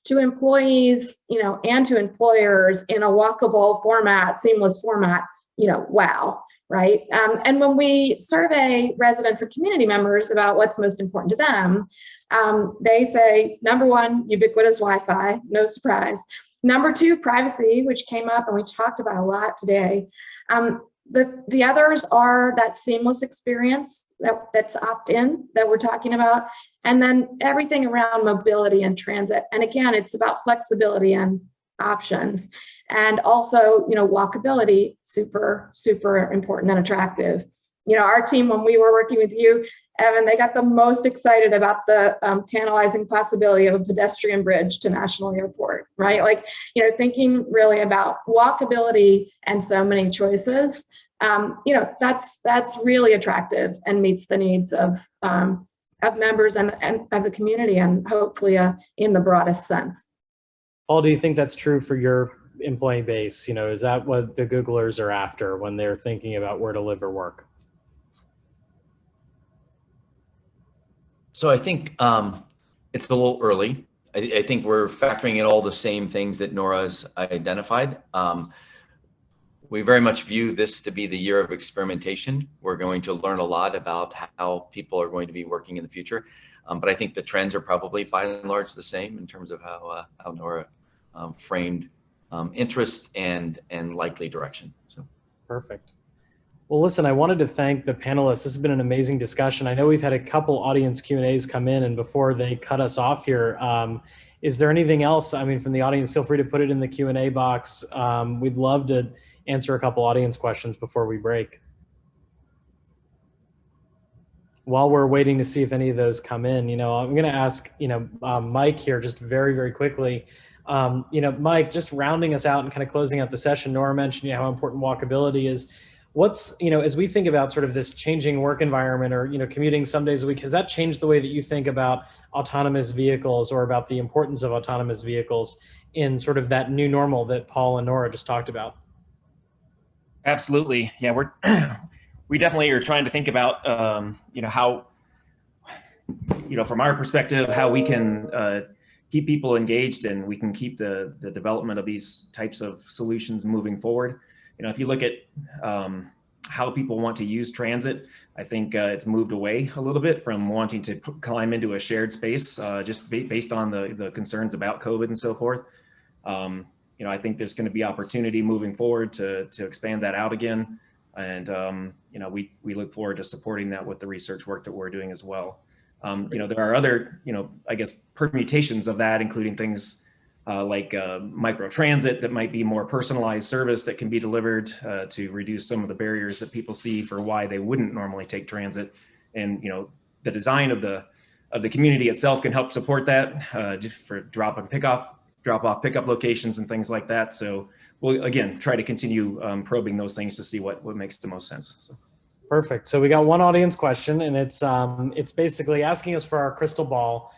Speaker 3: to employees, and to employers in a walkable format, seamless format, wow, right? And when we survey residents and community members about what's most important to them, they say, number one, ubiquitous Wi-Fi, no surprise. Number two, privacy, which came up and we talked about a lot today. The others are that seamless experience that's opt-in that we're talking about, and then everything around mobility and transit. And again, it's about flexibility and options, and also, walkability, super, super important and attractive. Our team, when we were working with you, Evan, they got the most excited about the tantalizing possibility of a pedestrian bridge to National Airport, right? Like, thinking really about walkability and so many choices, that's really attractive and meets the needs of members and of the community, and hopefully in the broadest sense.
Speaker 2: Paul, do you think that's true for your employee base? Is that what the Googlers are after when they're thinking about where to live or work?
Speaker 5: So I think it's a little early. I think we're factoring in all the same things that Nora's identified. We very much view this to be the year of experimentation. We're going to learn a lot about how people are going to be working in the future. But I think the trends are probably by and large the same in terms of how Nora framed interest and likely direction. So
Speaker 2: perfect. Well, listen, I wanted to thank the panelists. This has been an amazing discussion. I know we've had a couple audience Q&As come in, and before they cut us off here, is there anything else? I mean, from the audience, feel free to put it in the Q&A box. We'd love to answer a couple audience questions before we break. While we're waiting to see if any of those come in, I'm going to ask, Mike here just very, very quickly. Mike, just rounding us out and kind of closing out the session, Nora mentioned how important walkability is. What's, as we think about sort of this changing work environment or, commuting some days a week, has that changed the way that you think about autonomous vehicles or about the importance of autonomous vehicles in sort of that new normal that Paul and Nora just talked about?
Speaker 7: Absolutely. Yeah, we definitely are trying to think about, how, from our perspective, how we can keep people engaged and we can keep the development of these types of solutions moving forward. If you look at how people want to use transit, I think it's moved away a little bit from wanting to climb into a shared space, just based on the concerns about COVID and so forth. I think there's going to be opportunity moving forward to expand that out again. And, we look forward to supporting that with the research work that we're doing as well. There are other, I guess, permutations of that, including things like microtransit that might be more personalized service that can be delivered to reduce some of the barriers that people see for why they wouldn't normally take transit. And, the design of the community itself can help support that just for drop off pickup locations and things like that. So we'll, again, try to continue probing those things to see what makes the most sense. So.
Speaker 2: Perfect. So we got one audience question, and it's basically asking us for our crystal ball.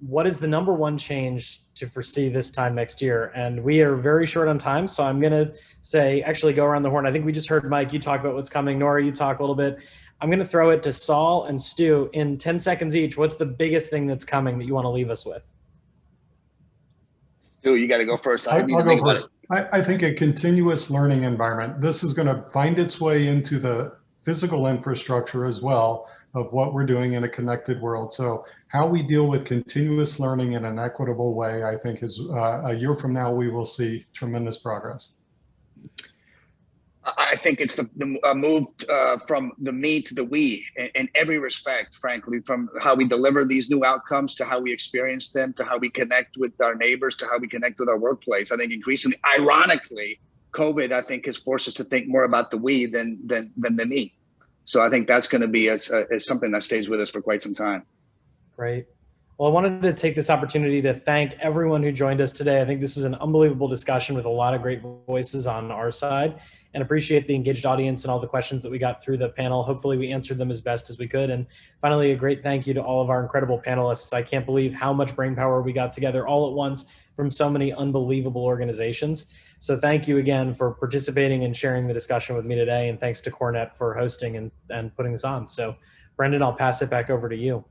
Speaker 2: What is the number one change to foresee this time next year? And we are very short on time, so I'm going to say, actually go around the horn. I think we just heard Mike, you talk about what's coming. Nora, you talk a little bit. I'm going to throw it to Saul and Stu in 10 seconds each. What's the biggest thing that's coming that you want to leave us with?
Speaker 4: Stu, you got to go first. I
Speaker 6: I'll
Speaker 4: need to
Speaker 6: go
Speaker 4: think about it.
Speaker 6: first. I think a continuous learning environment, this is going to find its way into the physical infrastructure as well of what we're doing in a connected world. So how we deal with continuous learning in an equitable way, I think is a year from now, we will see tremendous progress.
Speaker 4: I think it's the move from the me to the we in every respect, frankly, from how we deliver these new outcomes to how we experience them, to how we connect with our neighbors, to how we connect with our workplace. I think increasingly, ironically, COVID, I think, has forced us to think more about the we than the me. So I think that's going to be something that stays with us for quite some time.
Speaker 2: Great. Well, I wanted to take this opportunity to thank everyone who joined us today. I think this was an unbelievable discussion with a lot of great voices on our side, and appreciate the engaged audience and all the questions that we got through the panel. Hopefully we answered them as best as we could. And finally, a great thank you to all of our incredible panelists. I can't believe how much brainpower we got together all at once from so many unbelievable organizations. So thank you again for participating and sharing the discussion with me today. And thanks to Cornet for hosting and putting this on. So Brendan, I'll pass it back over to you.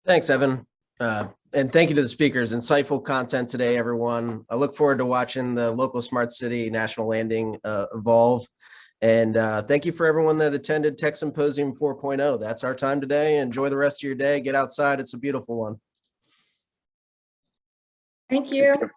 Speaker 1: Thanks, Evan. And thank you to the speakers. Insightful content today, everyone. I look forward to watching the local smart city national landing evolve. And thank you for everyone that attended Tech Symposium 4.0. That's our time today. Enjoy the rest of your day. Get outside. It's a beautiful one.
Speaker 3: Thank you.